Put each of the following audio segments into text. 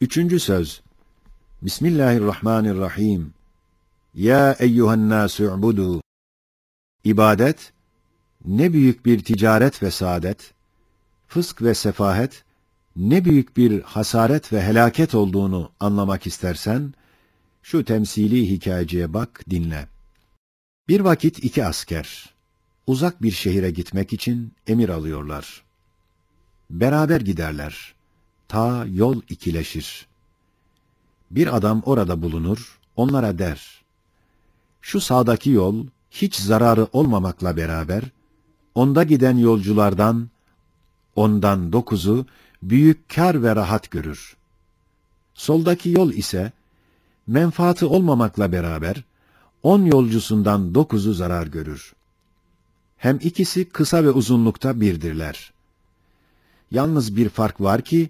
Üçüncü söz. Bismillahirrahmanirrahim. Ya eyyuhennâsü u'budu. İbadet, ne büyük bir ticaret ve saadet, fısk ve sefahet, ne büyük bir hasaret ve helaket olduğunu anlamak istersen, şu temsili hikayeciye bak, dinle. Bir vakit iki asker, uzak bir şehire gitmek için emir alıyorlar. Beraber giderler, ta yol ikileşir. Bir adam orada bulunur, onlara der, şu sağdaki yol, hiç zararı olmamakla beraber, onda giden yolculardan, ondan 9'u, büyük kâr ve rahat görür. Soldaki yol ise, menfaati olmamakla beraber, 10 yolcusundan 9'u zarar görür. Hem ikisi kısa ve uzunlukta birdirler. Yalnız bir fark var ki,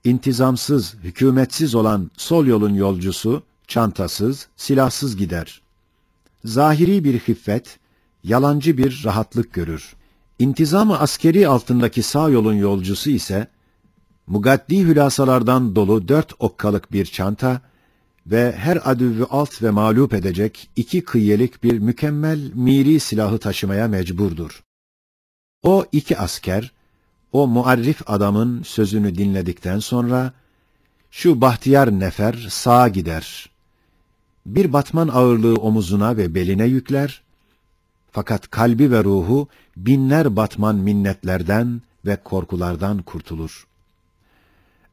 intizamsız, hükümetsiz olan sol yolun yolcusu, çantasız, silahsız gider. Zahiri bir hiffet, yalancı bir rahatlık görür. İntizam-ı askeri altındaki sağ yolun yolcusu ise, mugaddi hülasalardan dolu 4 okkalık bir çanta ve her adüvü alt ve mağlup edecek 2 kıyyelik bir mükemmel miri silahı taşımaya mecburdur. O iki asker, o muarrif adamın sözünü dinledikten sonra, şu bahtiyar nefer sağa gider. Bir batman ağırlığı omuzuna ve beline yükler, fakat kalbi ve ruhu binler batman minnetlerden ve korkulardan kurtulur.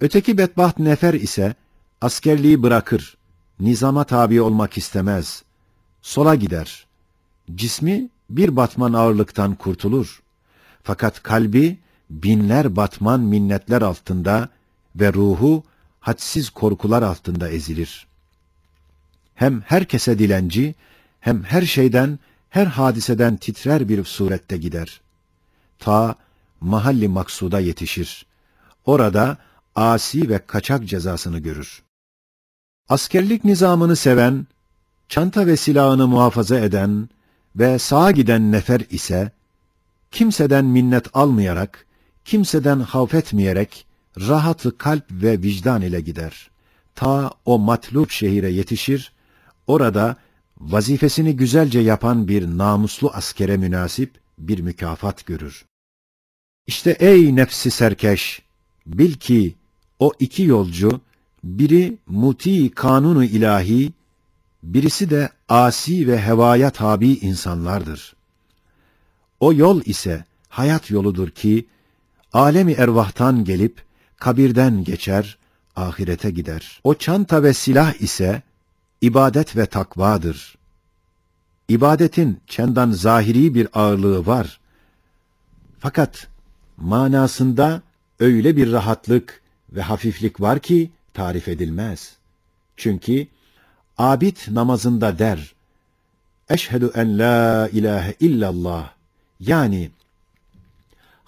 Öteki bedbaht nefer ise, askerliği bırakır, nizama tabi olmak istemez, sola gider. Cismi bir batman ağırlıktan kurtulur, fakat kalbi binler batman minnetler altında ve ruhu hadsiz korkular altında ezilir. Hem herkese dilenci, hem her şeyden, her hadiseden titrer bir surette gider. Ta mahalli maksuda yetişir. Orada asi ve kaçak cezasını görür. Askerlik nizamını seven, çanta ve silahını muhafaza eden ve sağa giden nefer ise, kimseden minnet almayarak, kimseden havf etmeyerek, rahatı kalp ve vicdan ile gider. Ta o matlup şehire yetişir, orada vazifesini güzelce yapan bir namuslu askere münasip bir mükafat görür. İşte ey nefsi serkeş, bil ki o iki yolcu, biri muti kanunu ilahi, birisi de asi ve hevaya tabi insanlardır. O yol ise hayat yoludur ki, alemi ervahtan gelip, kabirden geçer, ahirete gider. O çanta ve silah ise, ibadet ve takvadır. İbadetin çendan zahiri bir ağırlığı var. Fakat manasında öyle bir rahatlık ve hafiflik var ki tarif edilmez. Çünkü abid namazında der, eşhedü en la ilahe illallah, yani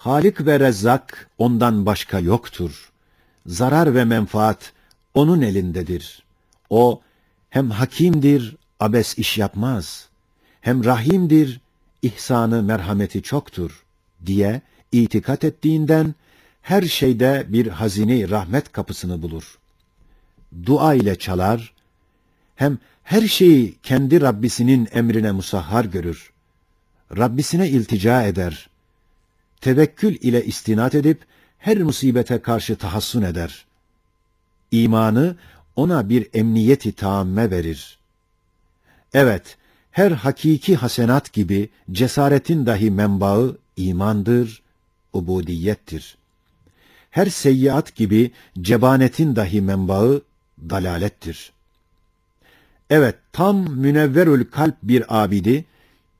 Halik ve Rezzak ondan başka yoktur. Zarar ve menfaat onun elindedir. O hem hakimdir, abes iş yapmaz. Hem rahimdir, ihsanı merhameti çoktur diye itikat ettiğinden her şeyde bir hazine rahmet kapısını bulur. Dua ile çalar, hem her şeyi kendi Rabbisinin emrine musahhar görür. Rabbisine iltica eder. Tevekkül ile istinat edip her musibete karşı tahassun eder. İmanı ona bir emniyeti taamme verir. Evet, her hakiki hasenat gibi cesaretin dahi menbaı imandır, ubudiyettir. Her seyyiat gibi cebanetin dahi menbaı dalalettir. Evet, tam münevverül kalp bir abidi,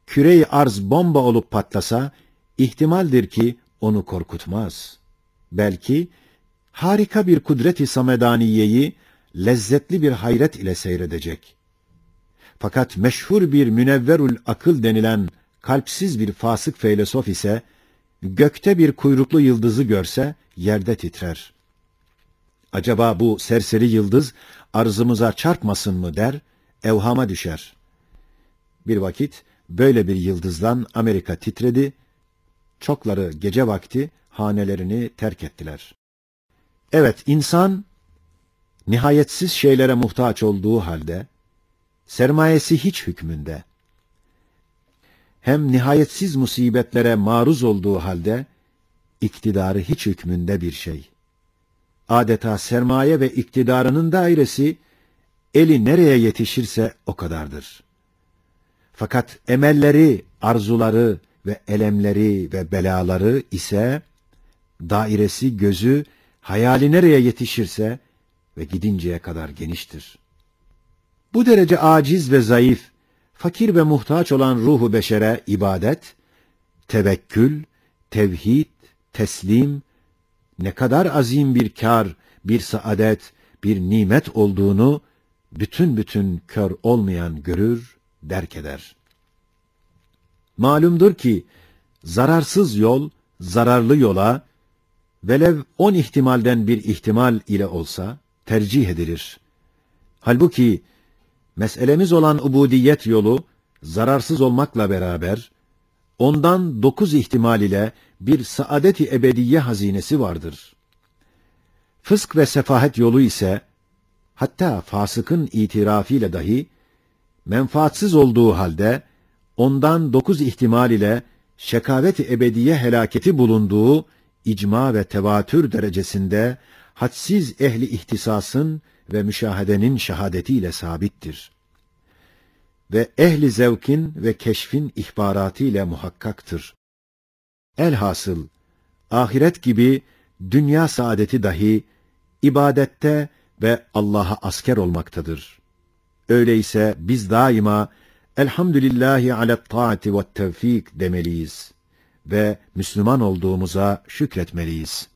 küre-i arz bomba olup patlasa, ihtimaldir ki onu korkutmaz. Belki harika bir kudret-i samedaniyeyi lezzetli bir hayret ile seyredecek. Fakat meşhur bir münevverül akıl denilen kalpsiz bir fasık filozof ise, gökte bir kuyruklu yıldızı görse yerde titrer. Acaba bu serseri yıldız arzımıza çarpmasın mı der, evhama düşer. Bir vakit böyle bir yıldızdan Amerika titredi, çokları gece vakti hanelerini terk ettiler. Evet, insan nihayetsiz şeylere muhtaç olduğu halde, sermayesi hiç hükmünde. Hem nihayetsiz musibetlere maruz olduğu halde, iktidarı hiç hükmünde bir şey. Adeta sermaye ve iktidarının dairesi, eli nereye yetişirse o kadardır. Fakat emelleri, arzuları ve elemleri ve belaları ise, dairesi, gözü, hayali nereye yetişirse ve gidinceye kadar geniştir. Bu derece aciz ve zayıf, fakir ve muhtaç olan ruhu beşere ibadet, tevekkül, tevhid, teslim, ne kadar azim bir kâr, bir saadet, bir nimet olduğunu bütün kör olmayan görür, derk eder. Malumdur ki, zararsız yol, zararlı yola, velev 10 ihtimalden bir ihtimal ile olsa, tercih edilir. Halbuki, meselemiz olan ubudiyet yolu, zararsız olmakla beraber, ondan 9 ihtimal ile bir saadet-i ebediye hazinesi vardır. Fısk ve sefahet yolu ise, hatta fasıkın itirafıyla dahi, menfaatsiz olduğu halde, ondan 9 ihtimal ile şekavet-i ebediye helaketi bulunduğu icma ve tevatür derecesinde hadsiz ehli ihtisasın ve müşahedenin şehadetiyle sabittir. Ve ehli zevkin ve keşfin ihbaratı ile muhakkaktır. Elhasıl, ahiret gibi dünya saadeti dahi ibadette ve Allah'a asker olmaktadır. Öyleyse biz daima elhamdülillahi alet taati ve tevfik demeliyiz ve Müslüman olduğumuza şükretmeliyiz.